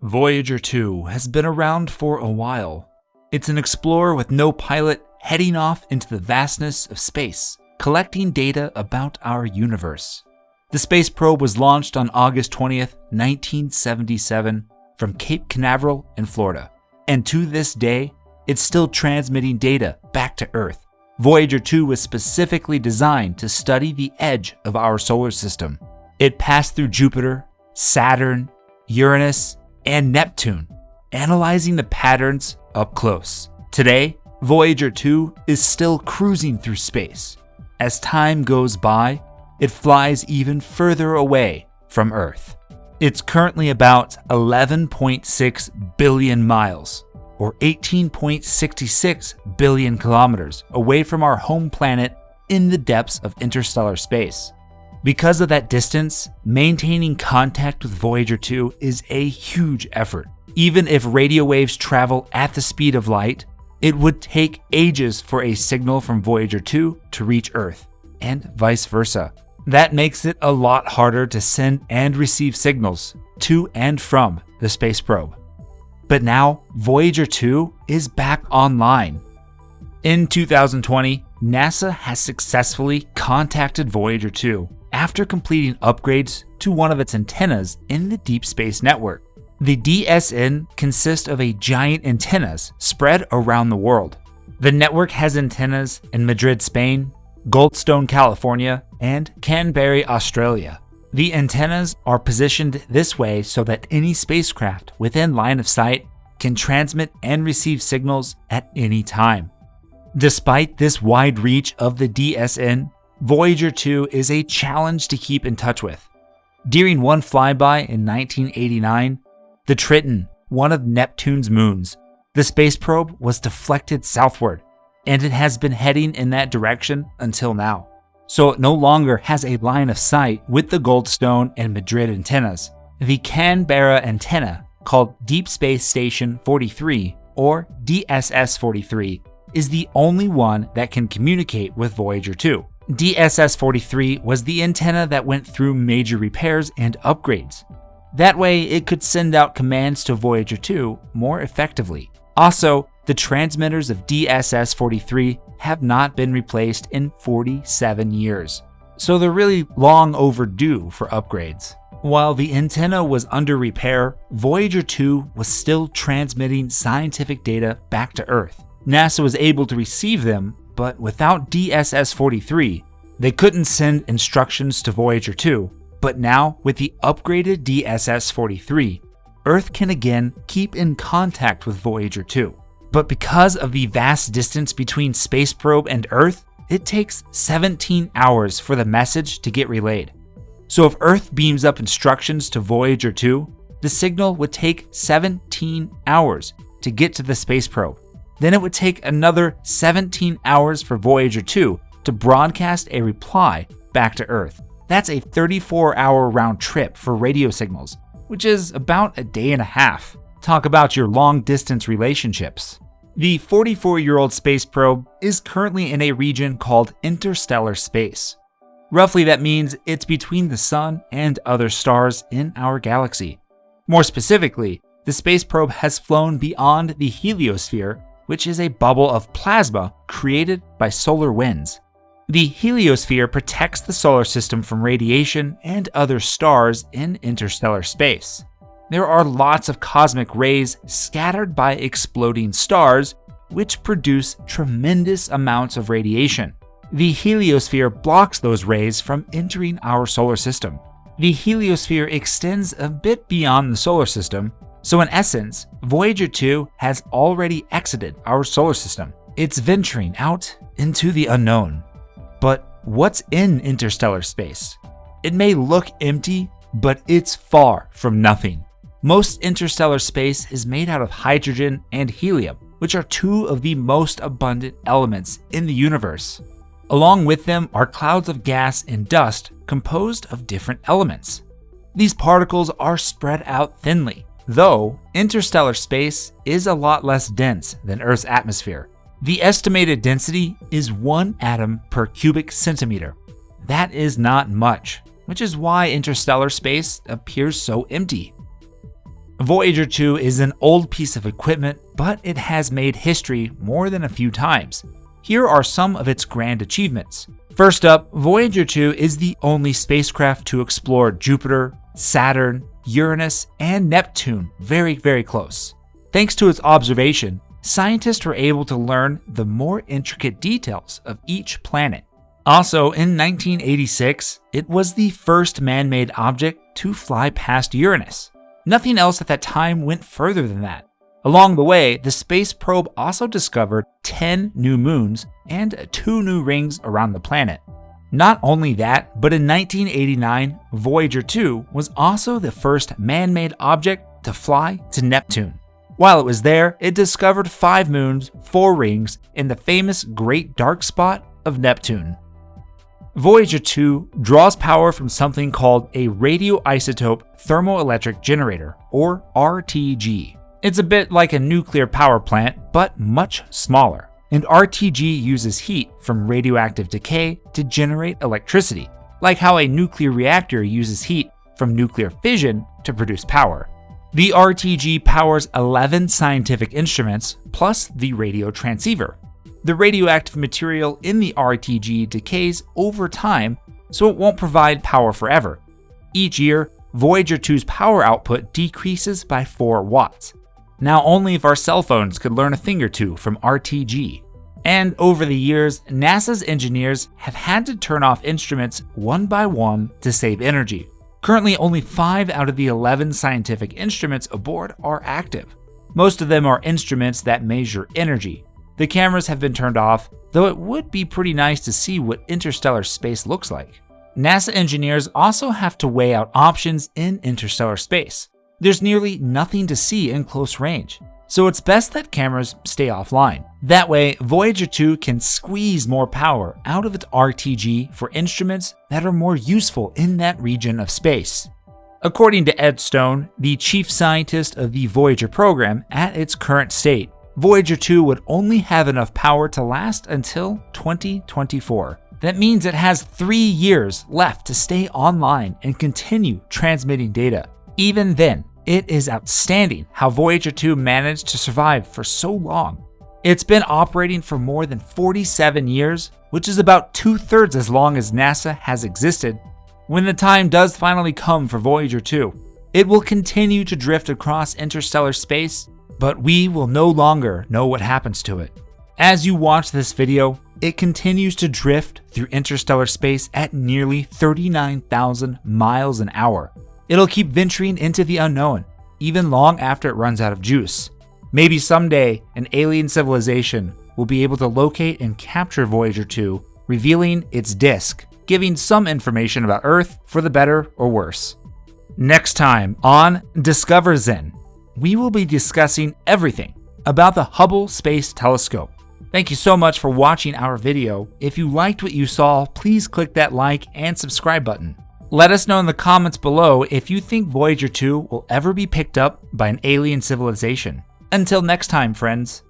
Voyager 2 has been around for a while. It's an explorer with no pilot heading off into the vastness of space, collecting data about our universe. The space probe was launched on August 20th, 1977 from Cape Canaveral in Florida. And to this day, it's still transmitting data back to Earth. Voyager 2 was specifically designed to study the edge of our solar system. It passed through Jupiter, Saturn, Uranus, and Neptune, analyzing the patterns up close. Today, Voyager 2 is still cruising through space. As time goes by, it flies even further away from Earth. It's currently about 11.6 billion miles, or 18.66 billion kilometers away from our home planet in the depths of interstellar space. Because of that distance, maintaining contact with Voyager 2 is a huge effort. Even if radio waves travel at the speed of light, it would take ages for a signal from Voyager 2 to reach Earth, and vice versa. That makes it a lot harder to send and receive signals to and from the space probe. But now, Voyager 2 is back online. In 2020, NASA has successfully contacted Voyager 2 after completing upgrades to one of its antennas in the Deep Space Network. The DSN consists of giant antennas spread around the world. The network has antennas in Madrid, Spain, Goldstone, California, and Canberra, Australia. The antennas are positioned this way so that any spacecraft within line of sight can transmit and receive signals at any time. Despite this wide reach of the DSN, Voyager 2 is a challenge to keep in touch with. During one flyby in 1989, the Triton, one of Neptune's moons, the space probe was deflected southward, and it has been heading in that direction until now. So it no longer has a line of sight with the Goldstone and Madrid antennas. The Canberra antenna, called Deep Space Station 43, or DSS-43, is the only one that can communicate with Voyager 2. DSS-43 was the antenna that went through major repairs and upgrades. That way, it could send out commands to Voyager 2 more effectively. Also, the transmitters of DSS-43 have not been replaced in 47 years, so they're really long overdue for upgrades. While the antenna was under repair, Voyager 2 was still transmitting scientific data back to Earth. NASA was able to receive them, but without DSS-43, they couldn't send instructions to Voyager 2. But now, with the upgraded DSS-43, Earth can again keep in contact with Voyager 2. But because of the vast distance between space probe and Earth, it takes 17 hours for the message to get relayed. So if Earth beams up instructions to Voyager 2, the signal would take 17 hours to get to the space probe. Then it would take another 17 hours for Voyager 2 to broadcast a reply back to Earth. That's a 34-hour round trip for radio signals, which is about a day and a half. Talk about your long-distance relationships. The 44-year-old space probe is currently in a region called interstellar space. Roughly, that means it's between the Sun and other stars in our galaxy. More specifically, the space probe has flown beyond the heliosphere, which is a bubble of plasma created by solar winds. The heliosphere protects the solar system from radiation and other stars in interstellar space. There are lots of cosmic rays scattered by exploding stars, which produce tremendous amounts of radiation. The heliosphere blocks those rays from entering our solar system. The heliosphere extends a bit beyond the solar system, so in essence, Voyager 2 has already exited our solar system. It's venturing out into the unknown. But what's in interstellar space? It may look empty, but it's far from nothing. Most interstellar space is made out of hydrogen and helium, which are two of the most abundant elements in the universe. Along with them are clouds of gas and dust composed of different elements. These particles are spread out thinly, though interstellar space is a lot less dense than Earth's atmosphere. The estimated density is 1 atom per cubic centimeter. That is not much, which is why interstellar space appears so empty. Voyager 2 is an old piece of equipment, but it has made history more than a few times. Here are some of its grand achievements. First up, Voyager 2 is the only spacecraft to explore Jupiter, Saturn, Uranus, and Neptune very, very close. Thanks to its observation, scientists were able to learn the more intricate details of each planet. Also, in 1986, it was the first man-made object to fly past Uranus. Nothing else at that time went further than that. Along the way, the space probe also discovered 10 new moons and 2 new rings around the planet. Not only that, but in 1989, Voyager 2 was also the first man-made object to fly to Neptune. While it was there, it discovered 5 moons, 4 rings, and the famous Great Dark Spot of Neptune. Voyager 2 draws power from something called a radioisotope thermoelectric generator, or RTG. It's a bit like a nuclear power plant, but much smaller. And RTG uses heat from radioactive decay to generate electricity, like how a nuclear reactor uses heat from nuclear fission to produce power. The RTG powers 11 scientific instruments plus the radio transceiver. The radioactive material in the RTG decays over time, so it won't provide power forever. Each year, Voyager 2's power output decreases by 4 watts. Now only if our cell phones could learn a thing or two from RTG. And over the years, NASA's engineers have had to turn off instruments one by one to save energy. Currently, only 5 out of the 11 scientific instruments aboard are active. Most of them are instruments that measure energy. The cameras have been turned off, though it would be pretty nice to see what interstellar space looks like. NASA engineers also have to weigh out options in interstellar space. There's nearly nothing to see in close range, so it's best that cameras stay offline. That way, Voyager 2 can squeeze more power out of its RTG for instruments that are more useful in that region of space. According to Ed Stone, the chief scientist of the Voyager program, at its current state, Voyager 2 would only have enough power to last until 2024. That means it has 3 years left to stay online and continue transmitting data. Even then, it is outstanding how Voyager 2 managed to survive for so long. It's been operating for more than 47 years, which is about 2/3 as long as NASA has existed. When the time does finally come for Voyager 2, it will continue to drift across interstellar space, but we will no longer know what happens to it. As you watch this video, it continues to drift through interstellar space at nearly 39,000 miles an hour. It'll keep venturing into the unknown, even long after it runs out of juice. Maybe someday, an alien civilization will be able to locate and capture Voyager 2, revealing its disk, giving some information about Earth for the better or worse. Next time on Discover Zen, we will be discussing everything about the Hubble Space Telescope. Thank you so much for watching our video. If you liked what you saw, please click that like and subscribe button. Let us know in the comments below if you think Voyager 2 will ever be picked up by an alien civilization. Until next time, friends.